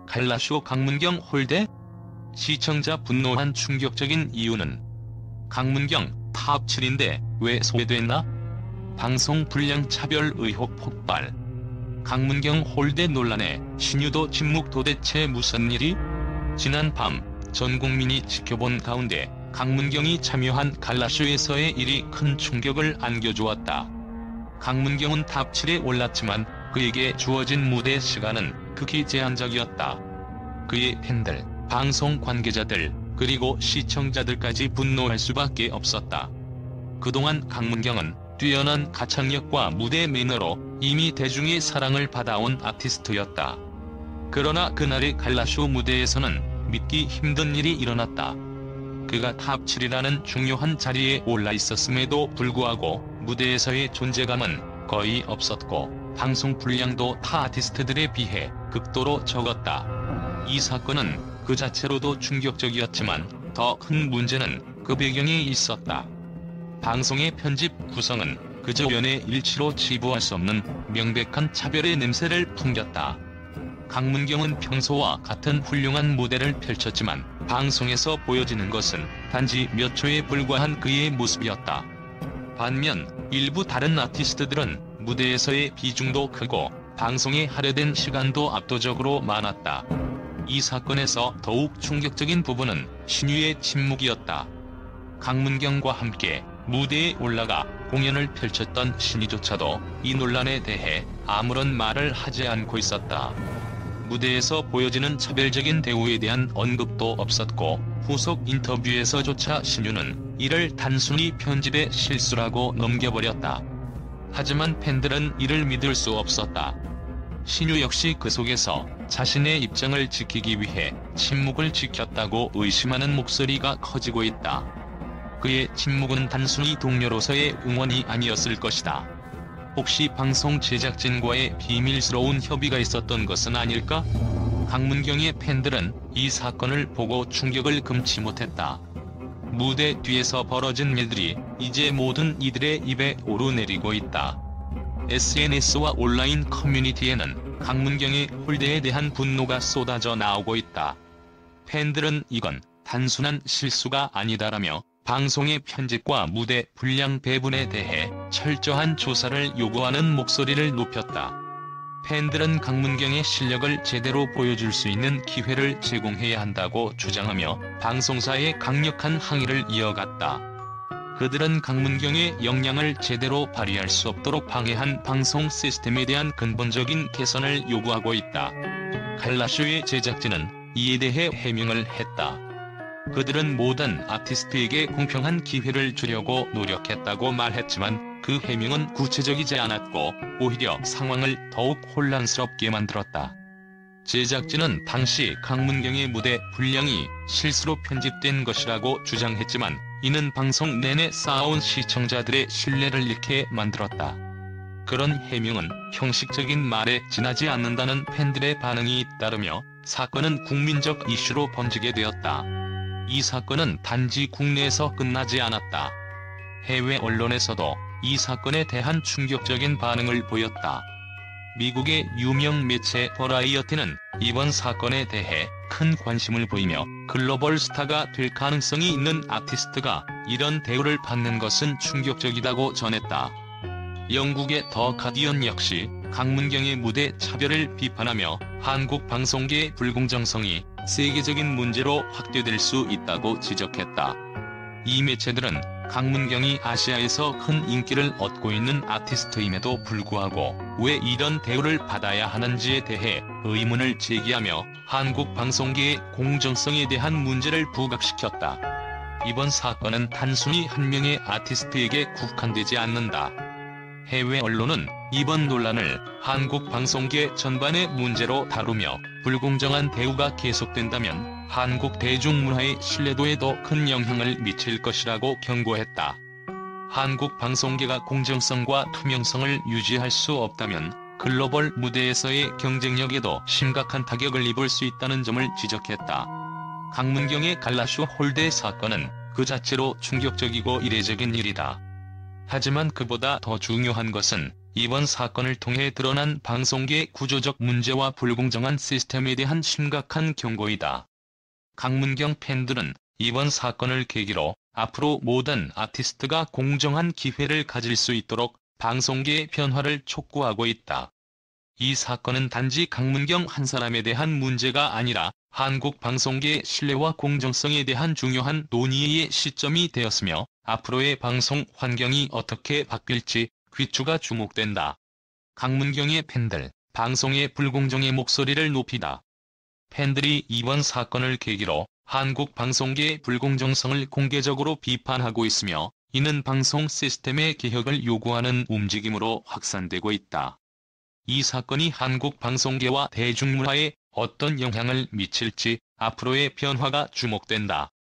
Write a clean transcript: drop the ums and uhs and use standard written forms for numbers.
갈라쇼 강문경 홀대? 시청자 분노한 충격적인 이유는 강문경 탑7인데 왜 소외됐나? 방송 불량 차별 의혹 폭발. 강문경 홀대 논란에 신유도 침묵. 도대체 무슨 일이? 지난 밤 전 국민이 지켜본 가운데 강문경이 참여한 갈라쇼에서의 일이 큰 충격을 안겨주었다. 강문경은 탑7에 올랐지만 그에게 주어진 무대 시간은 극히 제한적이었다. 그의 팬들, 방송 관계자들, 그리고 시청자들까지 분노할 수밖에 없었다. 그동안 강문경은 뛰어난 가창력과 무대 매너로 이미 대중의 사랑을 받아온 아티스트였다. 그러나 그날의 갈라쇼 무대에서는 믿기 힘든 일이 일어났다. 그가 탑7이라는 중요한 자리에 올라 있었음에도 불구하고 무대에서의 존재감은 거의 없었고 방송 분량도 타 아티스트들에 비해 극도로 적었다. 이 사건은 그 자체로도 충격적이었지만 더 큰 문제는 그 배경에 있었다. 방송의 편집 구성은 그저 연예 일치로 치부할 수 없는 명백한 차별의 냄새를 풍겼다. 강문경은 평소와 같은 훌륭한 무대를 펼쳤지만 방송에서 보여지는 것은 단지 몇 초에 불과한 그의 모습이었다. 반면 일부 다른 아티스트들은 무대에서의 비중도 크고 방송에 할애된 시간도 압도적으로 많았다. 이 사건에서 더욱 충격적인 부분은 신유의 침묵이었다. 강문경과 함께 무대에 올라가 공연을 펼쳤던 신유조차도 이 논란에 대해 아무런 말을 하지 않고 있었다. 무대에서 보여지는 차별적인 대우에 대한 언급도 없었고 후속 인터뷰에서조차 신유는 이를 단순히 편집의 실수라고 넘겨버렸다. 하지만 팬들은 이를 믿을 수 없었다. 신유 역시 그 속에서 자신의 입장을 지키기 위해 침묵을 지켰다고 의심하는 목소리가 커지고 있다. 그의 침묵은 단순히 동료로서의 응원이 아니었을 것이다. 혹시 방송 제작진과의 비밀스러운 협의가 있었던 것은 아닐까? 강문경의 팬들은 이 사건을 보고 충격을 금치 못했다. 무대 뒤에서 벌어진 일들이 이제 모든 이들의 입에 오르내리고 있다. SNS와 온라인 커뮤니티에는 강문경의 홀대에 대한 분노가 쏟아져 나오고 있다. 팬들은 이건 단순한 실수가 아니다라며 방송의 편집과 무대 분량 배분에 대해 철저한 조사를 요구하는 목소리를 높였다. 팬들은 강문경의 실력을 제대로 보여줄 수 있는 기회를 제공해야 한다고 주장하며 방송사에 강력한 항의를 이어갔다. 그들은 강문경의 역량을 제대로 발휘할 수 없도록 방해한 방송 시스템에 대한 근본적인 개선을 요구하고 있다. 갈라쇼의 제작진은 이에 대해 해명을 했다. 그들은 모든 아티스트에게 공평한 기회를 주려고 노력했다고 말했지만 그 해명은 구체적이지 않았고 오히려 상황을 더욱 혼란스럽게 만들었다. 제작진은 당시 강문경의 무대 분량이 실수로 편집된 것이라고 주장했지만 이는 방송 내내 쌓아온 시청자들의 신뢰를 잃게 만들었다. 그런 해명은 형식적인 말에 지나지 않는다는 팬들의 반응이 잇따르며 사건은 국민적 이슈로 번지게 되었다. 이 사건은 단지 국내에서 끝나지 않았다. 해외 언론에서도 이 사건에 대한 충격적인 반응을 보였다. 미국의 유명 매체 버라이어티는 이번 사건에 대해 큰 관심을 보이며 글로벌 스타가 될 가능성이 있는 아티스트가 이런 대우를 받는 것은 충격적이다고 전했다. 영국의 더 가디언 역시 강문경의 무대 차별을 비판하며 한국 방송계의 불공정성이 세계적인 문제로 확대될 수 있다고 지적했다. 이 매체들은 강문경이 아시아에서 큰 인기를 얻고 있는 아티스트임에도 불구하고 왜 이런 대우를 받아야 하는지에 대해 의문을 제기하며 한국 방송계의 공정성에 대한 문제를 부각시켰다. 이번 사건은 단순히 한 명의 아티스트에게 국한되지 않는다. 해외 언론은 이번 논란을 한국 방송계 전반의 문제로 다루며 불공정한 대우가 계속된다면 한국 대중문화의 신뢰도에도 큰 영향을 미칠 것이라고 경고했다. 한국 방송계가 공정성과 투명성을 유지할 수 없다면 글로벌 무대에서의 경쟁력에도 심각한 타격을 입을 수 있다는 점을 지적했다. 강문경의 갈라쇼 홀대 사건은 그 자체로 충격적이고 이례적인 일이다. 하지만 그보다 더 중요한 것은 이번 사건을 통해 드러난 방송계 구조적 문제와 불공정한 시스템에 대한 심각한 경고이다. 강문경 팬들은 이번 사건을 계기로 앞으로 모든 아티스트가 공정한 기회를 가질 수 있도록 방송계의 변화를 촉구하고 있다. 이 사건은 단지 강문경 한 사람에 대한 문제가 아니라 한국 방송계의 신뢰와 공정성에 대한 중요한 논의의 시점이 되었으며 앞으로의 방송 환경이 어떻게 바뀔지 귀추가 주목된다. 강문경의 팬들, 방송의 불공정의 목소리를 높이다. 팬들이 이번 사건을 계기로 한국 방송계의 불공정성을 공개적으로 비판하고 있으며 이는 방송 시스템의 개혁을 요구하는 움직임으로 확산되고 있다. 이 사건이 한국 방송계와 대중문화에 어떤 영향을 미칠지 앞으로의 변화가 주목된다.